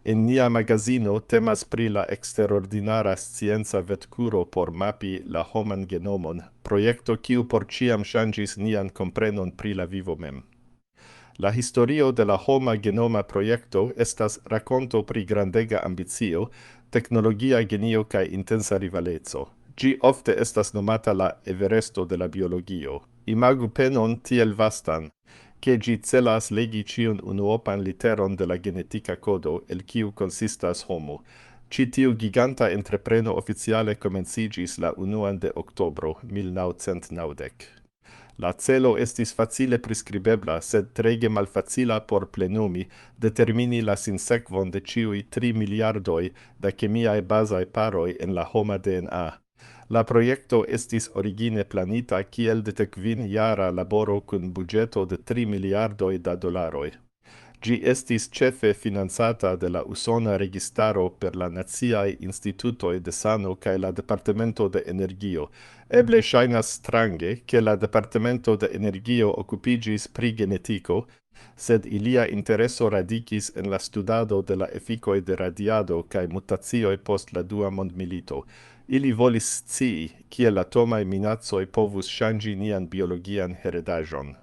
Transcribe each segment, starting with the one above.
En nia magazino temas pri la eksterordinara scienca vetkuro por mapi la homan genomon, projekto kiu por ĉiam ŝanĝis nian komprenon pri la vivo mem. La historio de la Homa Genoma Projekto estas rakonto pri grandega ambicio, teknologia genio kaj intensa rivaleco. Ĝi ofte estas nomata la Everesto de la biologio. Imagu penon tiel vastan, ke ĝi celas legi ĉiun unuopan literon de la genetika kodo, el kiu konsistas homo. Ĉi tiu giganta entrepreno oficiale komenciĝis la 1 de oktobro 1990. La celo estis facile prescribebla, sed trege malfacila por plenumi, determini la sinsekvon de ĉiuj 3 miliardoj da kemiaj bazaj paroj en la homa DNA. La projekto estis origine planita kiel dek-kvin-jara laboro kun budĝeto de 3 miliardoj da dolaroj. Ĝi estis ĉefe financata de la usona registaro per la Naciaj Institutoj de Sano kaj la Departemento de Energio. Eble ŝajnas strange, ke la Departemento de Energio okupiĝis pri genetiko, sed ilia intereso radikis en la studado de la efikoj de radiado kaj mutacioj post la Dua Mondmilito. Ili volis scii, kiel atomaj minacoj povus ŝanĝi nian biologian heredaĵon.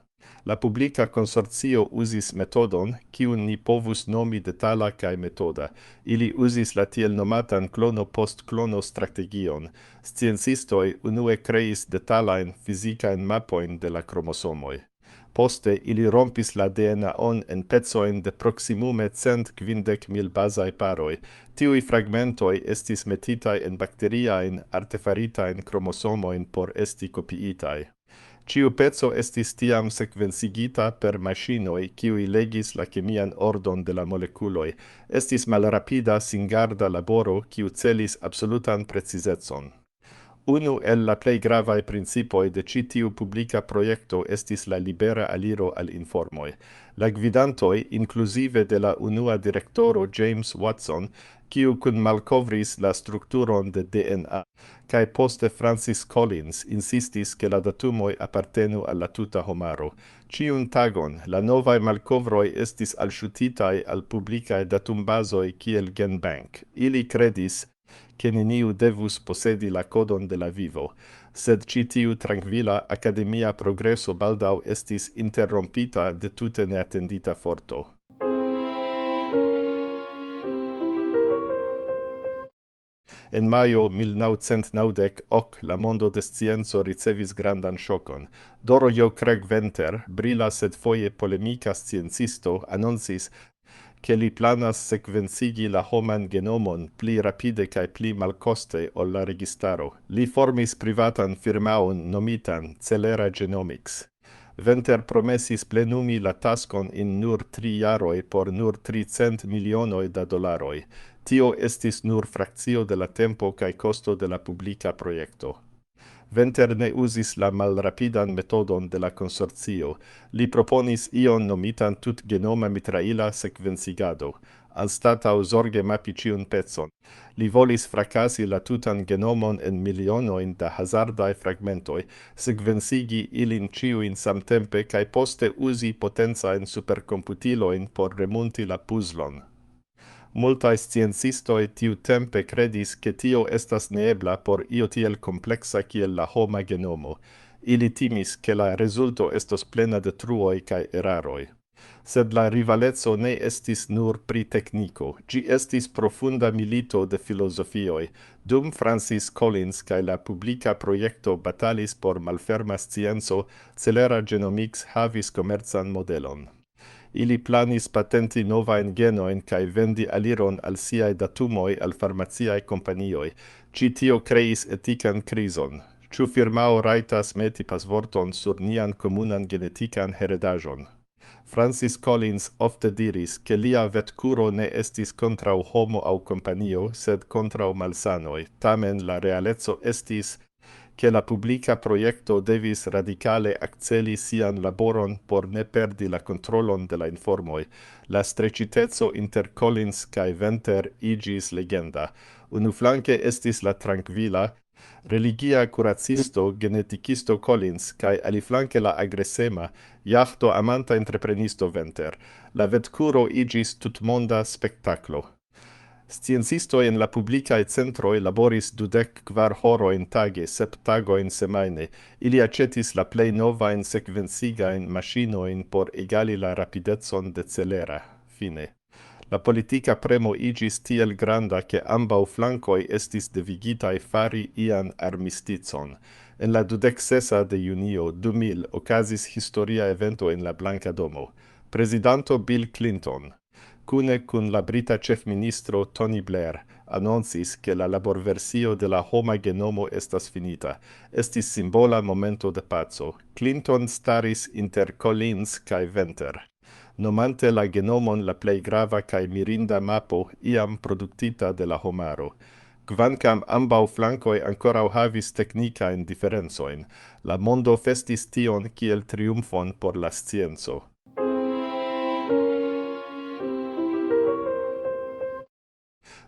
La publika konsorcio uzis metodon, kiun ni povus nomi detala kaj metoda. Ili uzis la tiel nomatan klono post klono strategion. Sciencistoj unue kreis detalajn fizikajn mapojn de la kromosomoj. Poste ili rompis la DNA-on en pecojn de proksimume 150.000 bazaj paroj. Tiuj fragmentoj estis metitaj en bakteriajn artefaritajn kromosomojn por esti kopiitaj. Ĉiu peco estis tiam sekvencigita per maŝinoj, kiuj legis la kemian ordon de la molekuloj. Estis malrapida singarda laboro, kiu celis absolutan precizecon. Unu el la plej gravaj principoj de ĉi tiu publika projekto estis la libera aliro al informoj. La gvidantoj, inkluzive de la unua direktoro James Watson, kiu kunmalkovris la strukturon de DNA, kaj poste Francis Collins insistis ke la datumoj apartenu al la tuta homaro. Ĉiun tagon la novaj malkovroj estis alŝutitaj al publikaj datumbazoj kiel GenBank. Ili kredis, ke neniu devus posedi la kodon de la vivo, sed ĉi tiu trankvila akademia progreso baldaŭ estis interrompita de tute neatendita forto. En majo 1990 la mondo de scienco ricevis grandan ŝokon. Dorojo Craig-Venter, brila sed foje polemika sciencisto, anoncis, ke li planas sekvencigi la homan genomon pli rapide kaj pli malkoste ol la registaro. Li formis privatan firmaon nomitan Celera Genomics. Venter promesis plenumi la taskon in nur 3 jaroj por nur 300 milionoj da dolaroj. Tio estis nur frakcio de la tempo kaj kosto de la publika projekto. Venter ne uzis la malrapidan metodon de la konsorcio. Li proponis ion nomitan tutgenoma mitraila sekvencigado. Anstataŭ zorge mapi ĉiun pecon, li volis frakasi la tutan genomon en milionojn da hazardaj fragmentoj, sekvencigi ilin ĉiujn samtempe kaj poste uzi potencajn superkomputilojn por remonti la puzlon. Multaj sciencistoj tiutempe kredis, ke tio estas neebla por io tiel kompleksa kiel la homa genomo. Ili timis, ke la rezulto estos plena de truoj kaj eraroj. Sed la rivaleco ne estis nur pri tekniko, ĝi estis profunda milito de filozofioj. Dum Francis Collins kaj la publika projekto batalis por malferma scienco, Celera Genomics havis komercan modelon. Ili planis patenti novajn genojn kaj vendi aliron al siaj datumoj al farmaciaj kompanioj. Ĉi tio kreis etikan krizon. Ĉu firmao rajtas meti pasvorton sur nian komunan genetikan heredaĵon? Francis Collins ofte diris, ke lia vetkuro ne estis kontraŭ homo aŭ kompanio, sed kontraŭ malsanoj. Tamen la realeco estis, ke la publika projekto devis radikale akceli sian laboron por ne perdi la kontrolon de la informoj. La streĉiteco inter Collins kaj Venter iĝis legenda. Unuflanke estis la trankvila, religia kuracisto, genetikisto Collins, kaj aliflanke la agresema, jahto amanta entreprenisto Venter. La vetkuro iĝis tutmonda spektaklo. Sciencistoj en la publicae centroj laboris 24 horojn tage, 7 tagojn semajne. Ili aĉetis la plej novajn sekvencigajn maŝinojn por egali la rapidecon de Celera. Fine. La politica premo igis tiel granda, che ambaŭ flankoj estis devigitaj fari ian armisticon. En la 26 de junio 2000 okazis historia evento en la Blanka Domo. Presidanto Bill Clinton, cune cun la brita ĉefministro Tony Blair, annoncis che la laborversio de la Homa Genomo estas finita. Estis simbola momento de paco. Clinton staris inter Collins kaj Venter, nomante la genomon la plej grava kaj mirinda mapo iam produktita de la homaro. Kvankam ambaŭ flankoj ankoraŭ havis teknikajn diferencojn, la mondo festis tion kiel triumfon por la scienco.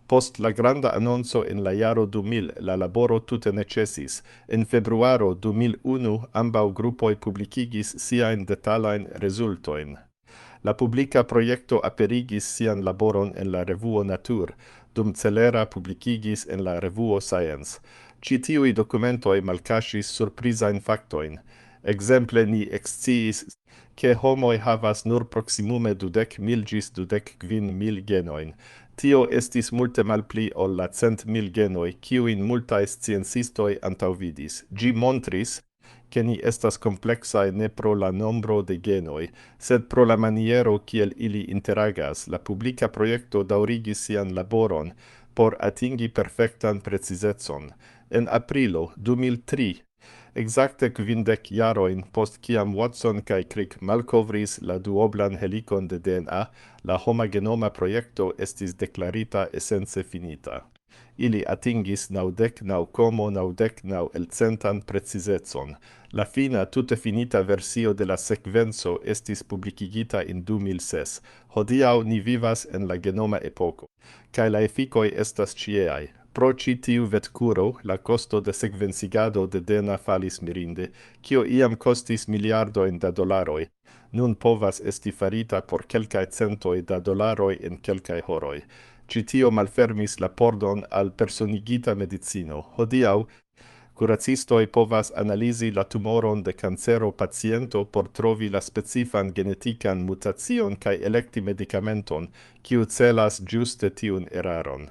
Post la granda annonco en la jaro 2000, la laboro tute necesis. En februaro 2001, ambaŭ grupoj publikigis siajn detalajn rezultojn. La publica projekto aperigis sian laboron en la revuo Nature, dum Celera publikigis en la revuo Science. Ĉi tiuj dokumentoj malkaŝis surprizajn faktojn. Ekzemple ni eksciis, ke homoj havas nur proksimume 20,000 ĝis 25,000 genojn. Tio estis multe malpli ol la 100,000 genoj, kiujn multaj sciencistoj antaŭvidis. Ĝi montris, che ni estas complexae ne pro la nombro de genoi, sed pro la maniero kiel ili interagas. La publica projekto daŭrigis sian laboron por atingi perfektan precizecon. En aprilo 2003, exacte 50 jarojn post kiam Watson kaj Crick malkovris la duoblan helikon de DNA, la Homa Genoma Projekto estis deklarita esence finita. Ili atingis 99,99 elcentan precizecon. La fina tute finita versio de la sekvenco estis publikigita in 2006. Hodiaŭ ni vivas en la genoma epoko, kaj la efikoj estas ĉieaj. Pro ĉi tiu vetkuro, la kosto de sekvencigado de DNA falis mirinde, kio iam kostis miliardojn da dolaroj. Nun povas esti farita por kelkaj centoj da dolaroj en kelkaj horoj. Ĉi tio malfermis la pordon al personigita medicino. Hodiaŭ, kuracistoj povas analizi la tumoron de kancero paciento por trovi la specifan genetikan mutacion kaj elekti medikamenton, kiu celas ĝuste tiun eraron.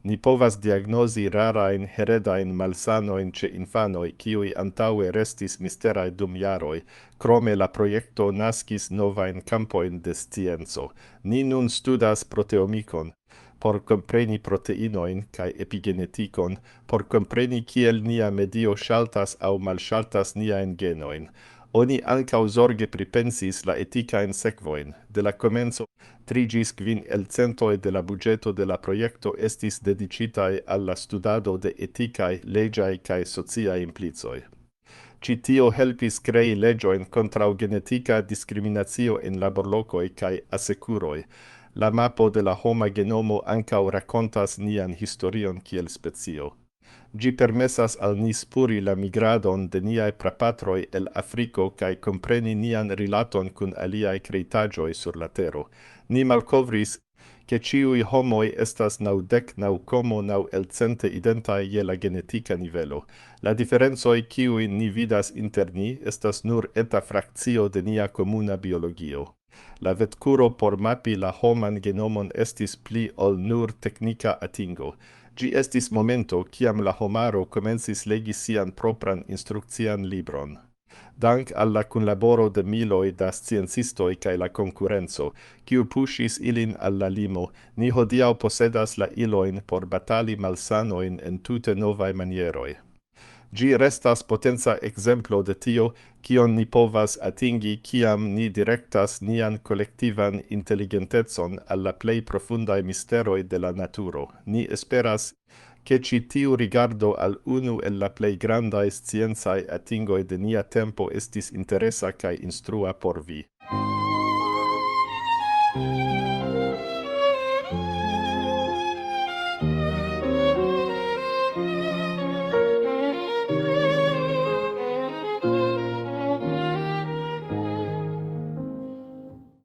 Ni povas diagnozi rarajn heredajn malsanojn ĉe infanoj, kiuj antaŭe restis misteraj dum jaroj. Krome la projekto naskis novajn kampojn de scienco. Ni nun studas proteomikon, por kompreni proteinojn kaj epigenetikon, por kompreni kiel nia medio ŝaltas aŭ malŝaltas niajn genojn. Oni ankaŭ zorge pripensis la etikajn sekvojn. De la komenco 3 ĝis 5 elcentoj de la budĝeto de la projekto estis dediĉitaj al la studado de etikaj, leĝaj kaj sociaj implicoj. Ĉi tio helpis krei leĝojn kontraŭ genetika diskriminacio en laborlokoj kaj asekuroj. La mapo de la Homa Genomo ankaŭ rakontas nian historion kiel specio. Ĝi permesas al ni spuri la migradon de niaj prapatroj el Afriko kaj kompreni nian rilaton kun aliaj kreitaĵoj sur la tero. Ni malkovris, ke ĉiuj homoj estas 99,9 elcente identaj je la genetika nivelo. La diferencoj, kiujn ni vidas inter ni, estas nur eta frakcio de nia komuna biologio. La vetkuro por mapi la homan genomon estis pli ol nur teknika atingo. Ĝi estis momento, kiam la homaro komencis legi sian propran instrukcian libron. Dank al la kunlaboro de miloj da sciencistoj kaj la konkurenco, kiu puŝis ilin al la limo, ni hodiaŭ posedas la ilojn por batali malsanojn en tute novaj manieroj. Ĝi restas potenca ekzemplo de tio, kion ni povas atingi, kiam ni direktas nian kolektivan inteligentecon al la plej profundaj misteroj de la naturo. Ni esperas, ke ĉi tiu rigardo al unu el la plej grandaj sciencaj atingoj de nia tempo estis interesa kaj instrua por vi.